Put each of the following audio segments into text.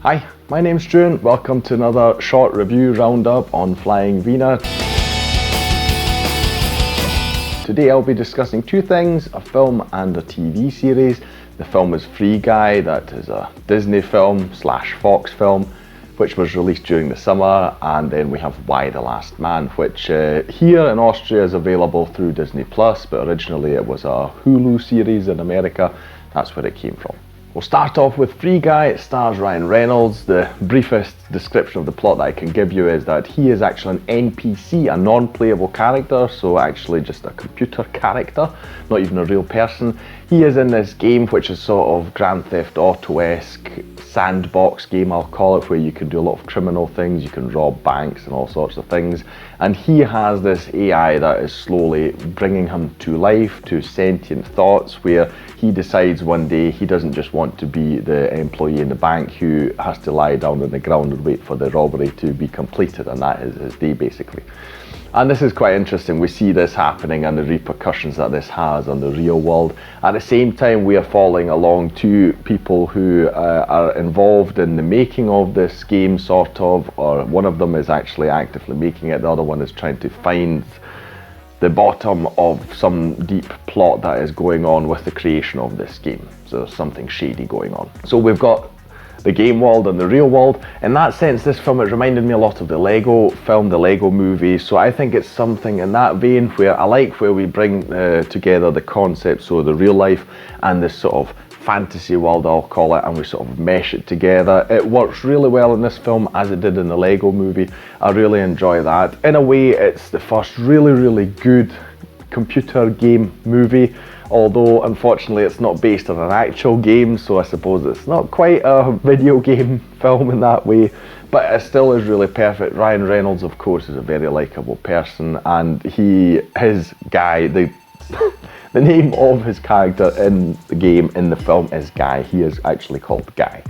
Hi, my name's Stu and welcome to another short review roundup on Flying Wiener. Today I'll be discussing two things, a film and a TV series. The film is Free Guy, that is a Disney film / Fox film, which was released during the summer, and then we have Y: The Last Man, which here in Austria is available through Disney+, but originally it was a Hulu series in America. That's where it came from. We'll start off with Free Guy. It stars Ryan Reynolds. The briefest description of the plot that I can give you is that he is actually an NPC, a non-playable character, so actually just a computer character, not even a real person. He is in this game which is sort of Grand Theft Auto-esque sandbox game, I'll call it, where you can do a lot of criminal things, you can rob banks and all sorts of things. And he has this AI that is slowly bringing him to life, to sentient thoughts, where he decides one day he doesn't just want to be the employee in the bank who has to lie down on the ground and wait for the robbery to be completed, and that is his day basically. And this is quite interesting. We see this happening and the repercussions that this has on the real world. At the same time, we are following along two people who are involved in the making of this game, sort of, or one of them is actually actively making it, the other one is trying to find the bottom of some deep plot that is going on with the creation of this game. So there's something shady going on. So we've got the game world and the real world. In that sense, this film, it reminded me a lot of the Lego film, the Lego movie. So I think it's something in that vein where I like where we bring together the concepts, so the real life and this sort of fantasy world, I'll call it, and we sort of mesh it together. It works really well in this film as it did in the Lego movie. I really enjoy that. In a way, it's the first really good computer game movie, although unfortunately it's not based on an actual game, so I suppose it's not quite a video game film in that way, but it still is really perfect. Ryan Reynolds, of course, is a very likable person, and his Guy, the name of his character in the game, in the film, is Guy. He is actually called Guy.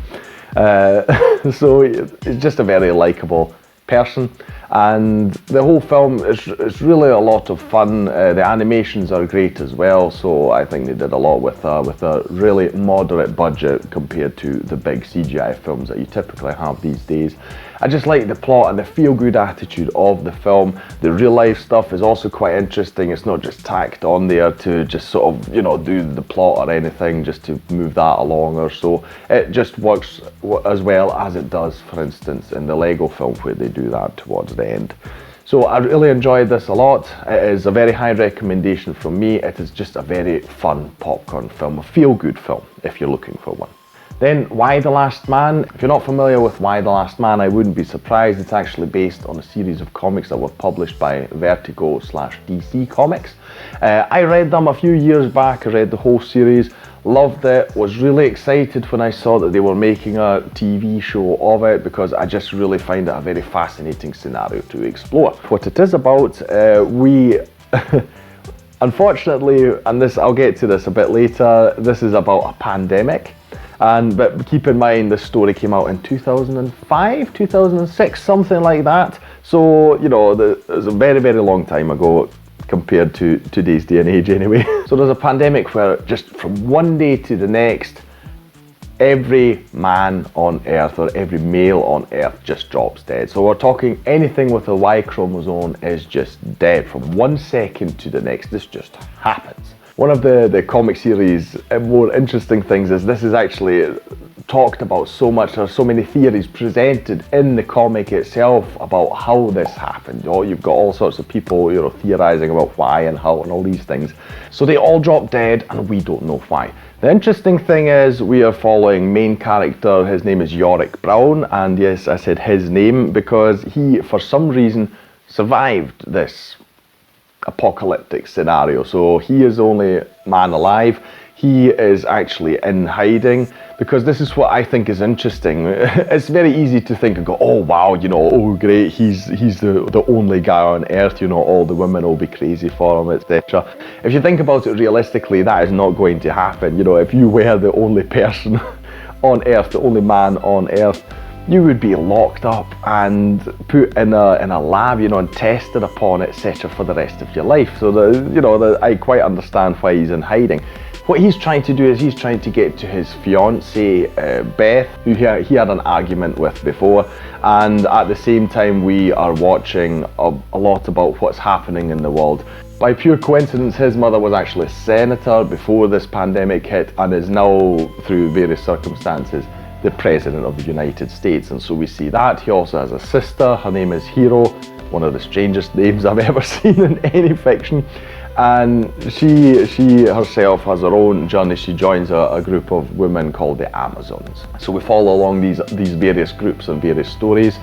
So it's just a very likable person, and the whole film is really a lot of fun. The animations are great as well, so I think they did a lot with a really moderate budget compared to the big CGI films that you typically have these days. I just like the plot and the feel-good attitude of the film. The real-life stuff is also quite interesting. It's not just tacked on there to just sort of, do the plot or anything, just to move that along or so. It just works as well as it does, for instance, in the Lego film, where they do that towards the end. So I really enjoyed this a lot. It is a very high recommendation from me. It is just a very fun popcorn film, a feel-good film, if you're looking for one. Then Y: The Last Man. If you're not familiar with Y: The Last Man, I wouldn't be surprised. It's actually based on a series of comics that were published by Vertigo / DC Comics. I read them a few years back. I read the whole series, loved it, was really excited when I saw that they were making a TV show of it, because I just really find it a very fascinating scenario to explore. What it is about, we unfortunately, and this, I'll get to this a bit later, this is about a pandemic. But keep in mind, this story came out in 2005, 2006, something like that. So, it was a very long time ago compared to today's day and age anyway. So there's a pandemic where just from one day to the next, every man on Earth, or every male on Earth, just drops dead. So we're talking anything with a Y chromosome is just dead from 1 second to the next. This just happens. One of the comic series more interesting things is this is actually talked about so much. There are so many theories presented in the comic itself about how this happened. You've got all sorts of people theorizing about why and how and all these things. So they all drop dead and we don't know why. The interesting thing is we are following main character. His name is Yorrick Brown, and yes, I said his name because he, for some reason, survived this apocalyptic scenario. So he is the only man alive. He is actually in hiding, because this is what I think is interesting. It's very easy to think and go, oh wow, oh great, he's the only guy on Earth, all the women will be crazy for him, etc. If you think about it realistically, that is not going to happen. If you were the only person on Earth, the only man on Earth, you would be locked up and put in a lab, and tested upon, etc. for the rest of your life. So I quite understand why he's in hiding. What he's trying to do is he's trying to get to his fiancée, Beth, who he had an argument with before, and at the same time we are watching a lot about what's happening in the world. By pure coincidence, his mother was actually a senator before this pandemic hit and is now, through various circumstances, the President of the United States. And so we see that. He also has a sister, her name is Hero, one of the strangest names I've ever seen in any fiction. And she herself has her own journey. She joins a group of women called the Amazons. So we follow along these various groups and various stories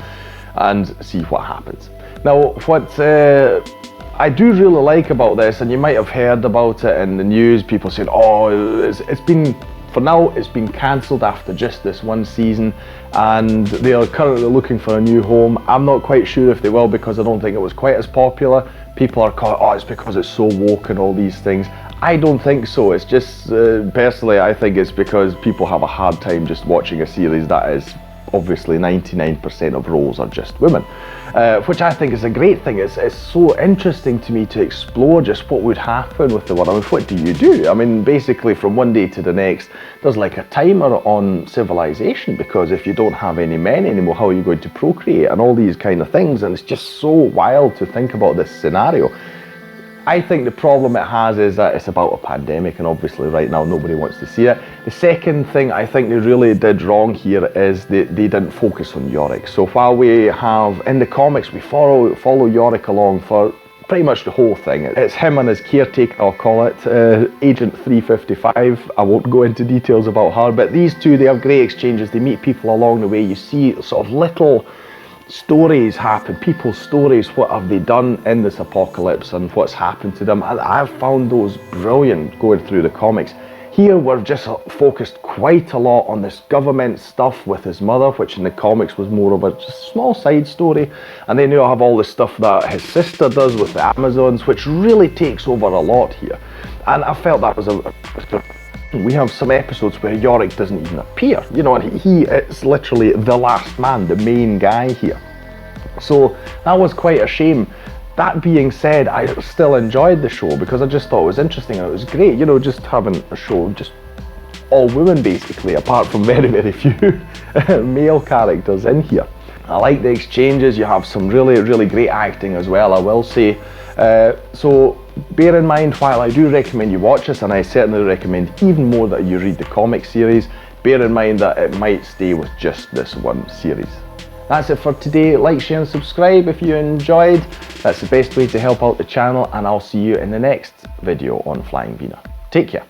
and see what happens. Now, what I do really like about this, and you might have heard about it in the news, people saying, oh, it's been, for now, it's been cancelled after just this one season, and they are currently looking for a new home. I'm not quite sure if they will, because I don't think it was quite as popular. People are calling, oh, it's because it's so woke and all these things. I don't think so. It's just, personally, I think it's because people have a hard time just watching a series that is obviously 99% of roles are just women, which I think is a great thing. It's so interesting to me to explore just what would happen with the world. I mean, what do you do? I mean, basically from one day to the next, there's like a timer on civilization, because if you don't have any men anymore, how are you going to procreate and all these kind of things? And it's just so wild to think about this scenario. I think the problem it has is that it's about a pandemic, and obviously right now nobody wants to see it. The second thing I think they really did wrong here is they didn't focus on Yorrick. So while we have, in the comics, we follow Yorrick along for pretty much the whole thing. It's him and his caretaker, I'll call it, Agent 355. I won't go into details about her, but these two, they have great exchanges. They meet people along the way. You see sort of little stories happen, people's stories, what have they done in this apocalypse and what's happened to them, and I've found those brilliant going through the comics. Here we're just focused quite a lot on this government stuff with his mother, which in the comics was more of a just small side story, and then you have all the stuff that his sister does with the Amazons, which really takes over a lot here. And I felt that was we have some episodes where Yorrick doesn't even appear, you know, and he is literally the last man, the main guy here. So that was quite a shame. That being said, I still enjoyed the show because I just thought it was interesting and it was great, you know, just having a show just all women basically, apart from very, very few male characters in here. I like the exchanges. You have some really, really great acting as well, I will say. So bear in mind, while I do recommend you watch this, and I certainly recommend even more that you read the comic series, bear in mind that it might stay with just this one series. That's it for today. Like, share and subscribe if you enjoyed. That's the best way to help out the channel, and I'll see you in the next video on Flying Wiener. Take care.